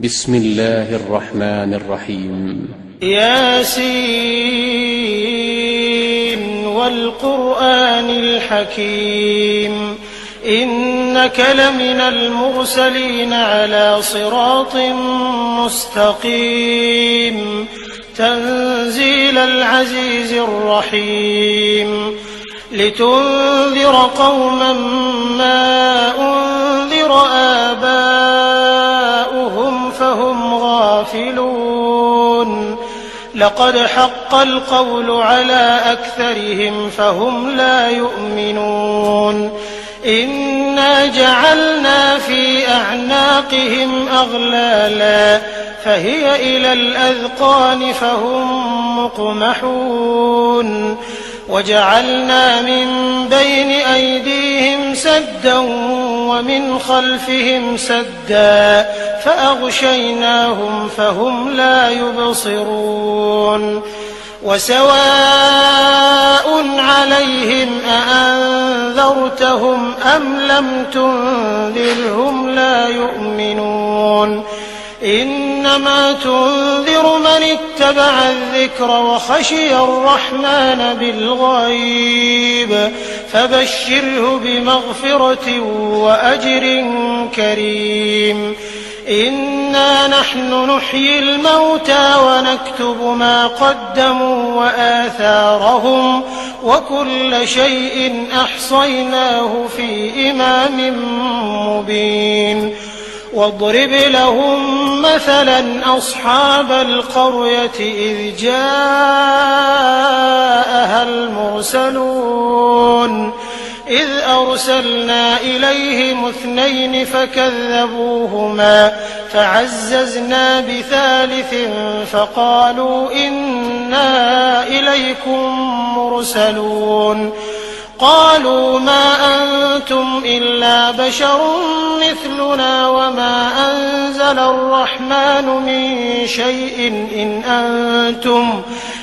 بسم الله الرحمن الرحيم. ياسين والقرآن الحكيم إنك لمن المرسلين على صراط مستقيم تنزيل العزيز الرحيم لتنذر قوما ما أنذر آباؤهم فهم غافلون لقد حق القول على أكثرهم فهم لا يؤمنون إنا جعلنا في أعناقهم أغلالا فهي إلى الأذقان فهم مقمحون وجعلنا من بين أيديهم سدا ومن خلفهم سدا فأغشيناهم فهم لا يبصرون وسواء عليهم أأنذرتهم أم لم تنذرهم لا يؤمنون إنما تنذر من اتبع الذكر وخشي الرحمن بالغيب فبشره بمغفرة وأجر كريم إنا نحن نحيي الموتى ونكتب ما قدموا وآثارهم وكل شيء أحصيناه في إمام مبين واضرب لهم مثلا أصحاب القرية إذ جاءها المرسلون إذ أرسلنا إليهم 2 فكذبوهما فعززنا بثالث فقالوا إنا إليكم مرسلون قالوا ما أنتم إلا بشر مثلنا وما أنزل الرحمن من شيء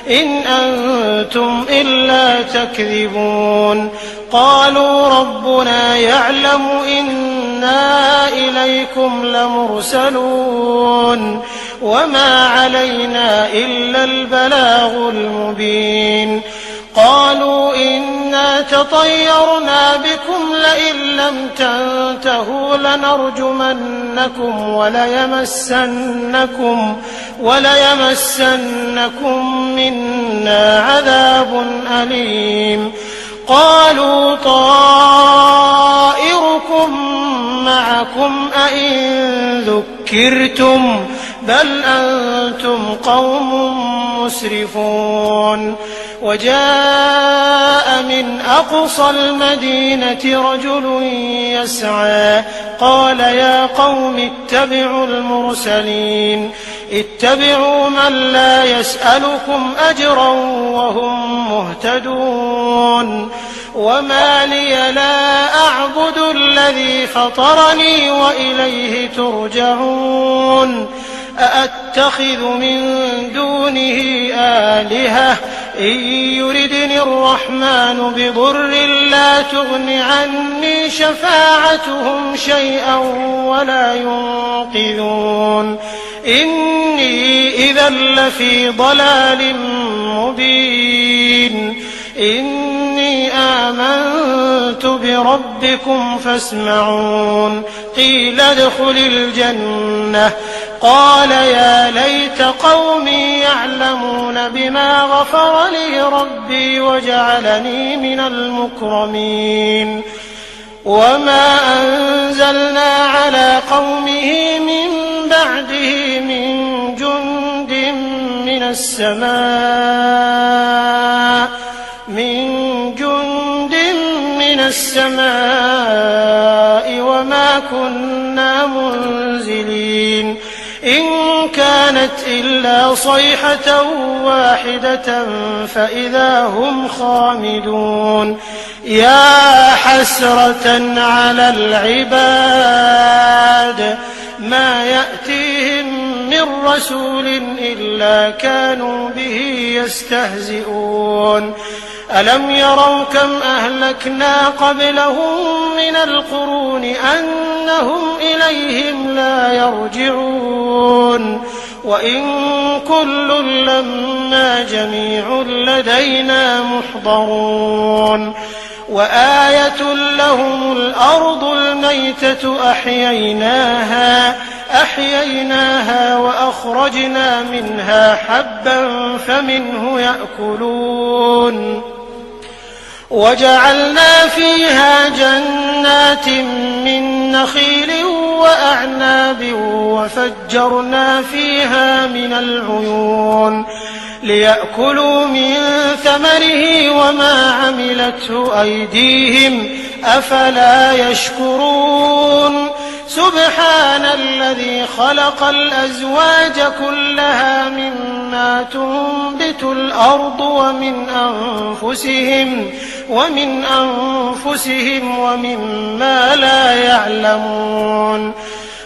إن أنتم إلا تكذبون قالوا ربنا يعلم إنا إليكم لمرسلون وما علينا إلا البلاغ المبين قالوا إنا تطيرنا بكم لئن لم تنتهوا لنرجمنكم وليمسنكم منا عذاب أليم قالوا طائركم معكم أئن ذكرتم بل أنتم قوم مسرفون وجاء من أقصى المدينة رجل يسعى قال يا قوم اتبعوا المرسلين اتبعوا من لا يسألكم أجرا وهم مهتدون وما لي لا أعبد الذي فطرني وإليه ترجعون أأتخذ من دونه آلهة إن يردني الرحمن بضر لا تغن عني شفاعتهم شيئا ولا ينقذون إني إذا لفي ضلال مبين إني آمنت بربكم فاسمعون قيل ادخل الجنة قال يا ليت قومي يعلمون بما غفر لي ربي وجعلني من المكرمين وما أنزلنا على قومه من بعده من جند من السماء وما كنا منزلين إن كانت إلا صيحة واحدة فإذا هم خامدون يا حسرة على العباد ما يأتيهم من رسول إلا كانوا به يستهزئون ألم يروا كم أهلكنا قبلهم من القرون أن أنهم إليهم لا يرجعون وإن كل لما جميع لدينا محضرون وآية لهم الأرض الميتة أحييناها وأخرجنا منها حبا فمنه يأكلون وجعلنا فيها جنات من نخيل وأعناب وفجرنا فيها من العيون ليأكلوا من ثمره وما عملته أيديهم أفلا يشكرون سبحان الذي خلق الأزواج كلها مما تنبت الأرض ومن أنفسهم ومما لا يعلمون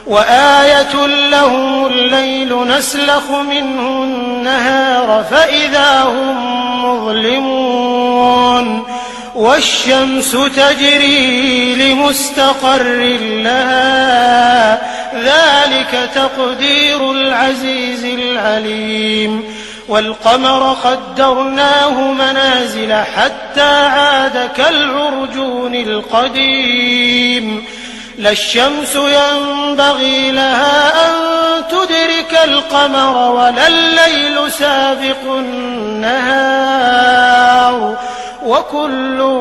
وآية لهم الليل نسلخ منه النهار فإذا هم مظلمون والشمس تجري لمستقر لها ذلك تقدير العزيز العليم والقمر قدرناه منازل حتى عاد كالعرجون القديم لا الشمس ينبغي لها أن تدرك القمر ولا الليل سابق النهار وكل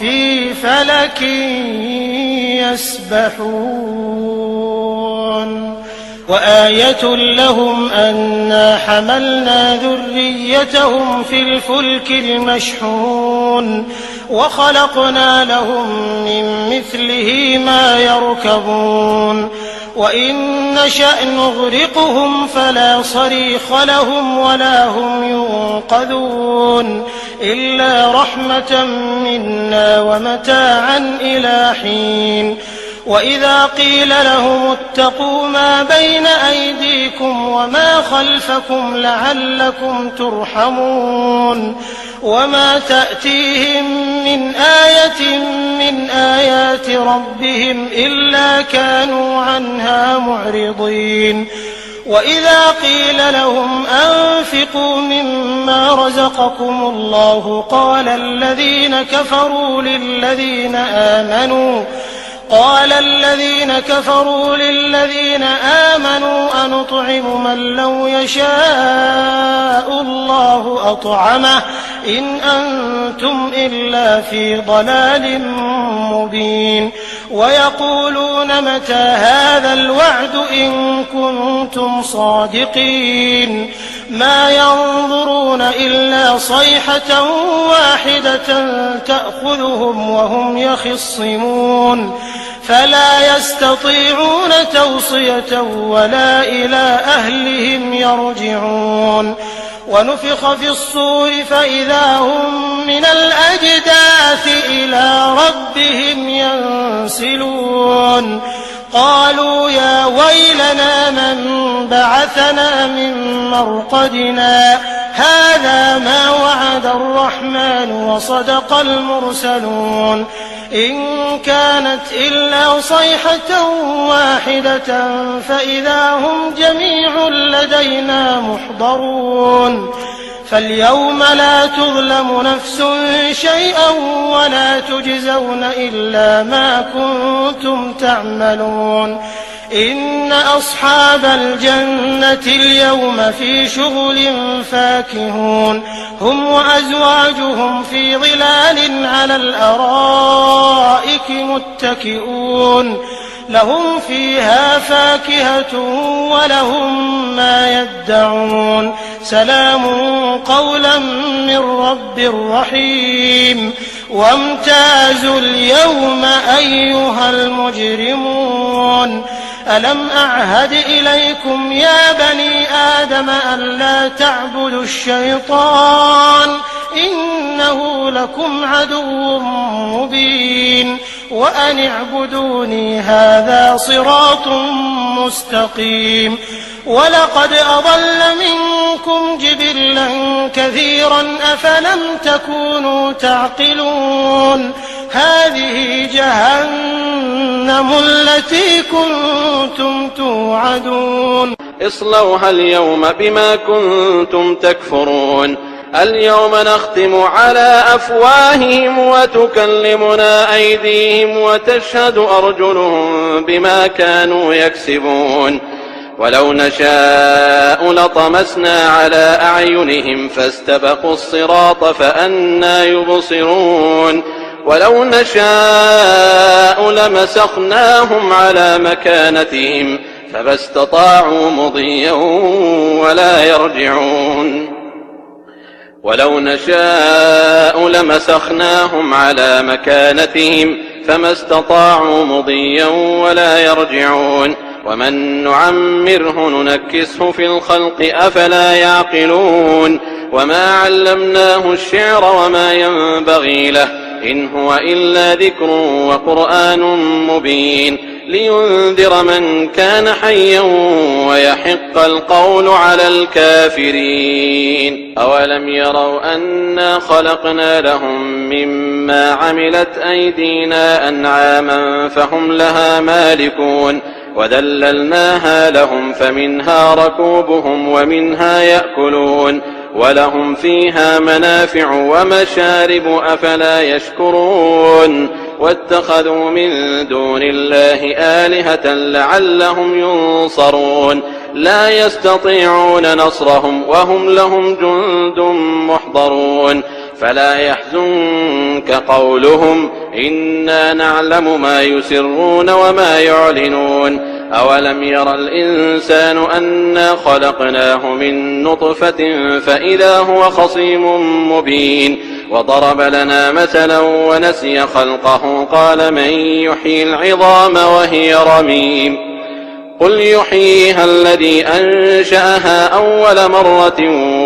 في فلك يسبحون وآية لهم أنا حملنا ذريتهم في الفلك المشحون وخلقنا لهم من مثله ما يركبون وإن نشأ نغرقهم فلا صريخ لهم ولا هم ينقذون إلا رحمة منا ومتاعا إلى حين وإذا قيل لهم اتقوا ما بين أيديكم وما خلفكم لعلكم ترحمون وما تأتيهم من آية من آيات ربهم إلا كانوا عنها معرضين وإذا قيل لهم أنفقوا مما رزقكم الله قال الذين كفروا للذين آمنوا أنطعم من لو يشاء الله أطعمه إن أنتم إلا في ضلال مبين ويقولون متى هذا الوعد إن كنتم صادقين ما ينظرون إلا صيحة واحدة تأخذهم وهم يخصمون فلا يستطيعون توصية ولا إلى أهلهم يرجعون ونفخ في الصور فإذا هم من الأجداث إلى ربهم ينسلون قالوا يا ويلنا من بعثنا من مرقدنا هذا ما وعد الرحمن وصدق المرسلون إن كانت إلا صيحة واحدة فإذا هم جميع لدينا محضرون فاليوم لا تظلم نفس شيئا ولا تجزون إلا ما كنتم تعملون إن أصحاب الجنة اليوم في شغل فاكهون هم وأزواجهم في ظلال على الأرائك متكئون لهم فيها فاكهة ولهم ما يدعون سلام قولا من رب رحيم وامتازوا اليوم أيها المجرمون ألم أعهد إليكم يا بني آدم أن لا تعبدوا الشيطان إنه لكم عدو مبين وأن اعبدوني هذا صراط مستقيم ولقد أضل منكم جبلا كثيرا أفلم تكونوا تعقلون هذه جهنم التي كنتم توعدون اصلوها اليوم بما كنتم تكفرون اليوم نختم على أفواههم وتكلمنا أيديهم وتشهد أرجلهم بما كانوا يكسبون ولو نشاء لطمسنا على أعينهم فاستبقوا الصراط فأنى يبصرون ولو نشاء لمسخناهم على مكانتهم فما استطاعوا مضيا ولا يرجعون ولو نشاء لمسخناهم على مكانتهم فما استطاعوا مضيا ولا يرجعون ومن نعمره ننكسه في الخلق أفلا يعقلون وما علمناه الشعر وما ينبغي له إن هو إلا ذكر وقرآن مبين لينذر من كان حيا ويحق القول على الكافرين أولم يروا أنا خلقنا لهم مما عملت أيدينا أنعاما فهم لها مالكون وذللناها لهم فمنها ركوبهم ومنها يأكلون ولهم فيها منافع ومشارب أفلا يشكرون واتخذوا من دون الله آلهة لعلهم ينصرون لا يستطيعون نصرهم وهم لهم جند محضرون فلا يحزنك قولهم إنا نعلم ما يسرون وما يعلنون أولم ير الإنسان أنا خلقناه من نطفة فإذا هو خصيم مبين وضرب لنا مثلا ونسي خلقه قال من يحيي العظام وهي رميم قل يحييها الذي أنشأها أول مرة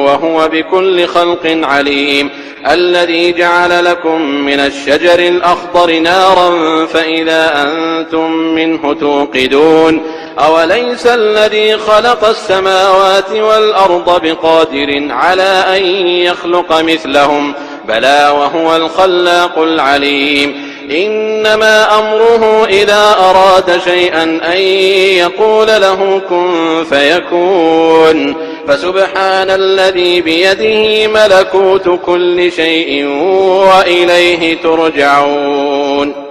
وهو بكل خلق عليم الذي جعل لكم من الشجر الأخضر نارا فإذا أنتم منه توقدون أوليس الذي خلق السماوات والأرض بقادر على أن يخلق مثلهم بلى وهو الخلاق العليم إنما أمره إذا أراد شيئا أن يقول له كن فيكون فسبحان الذي بيده ملكوت كل شيء وإليه ترجعون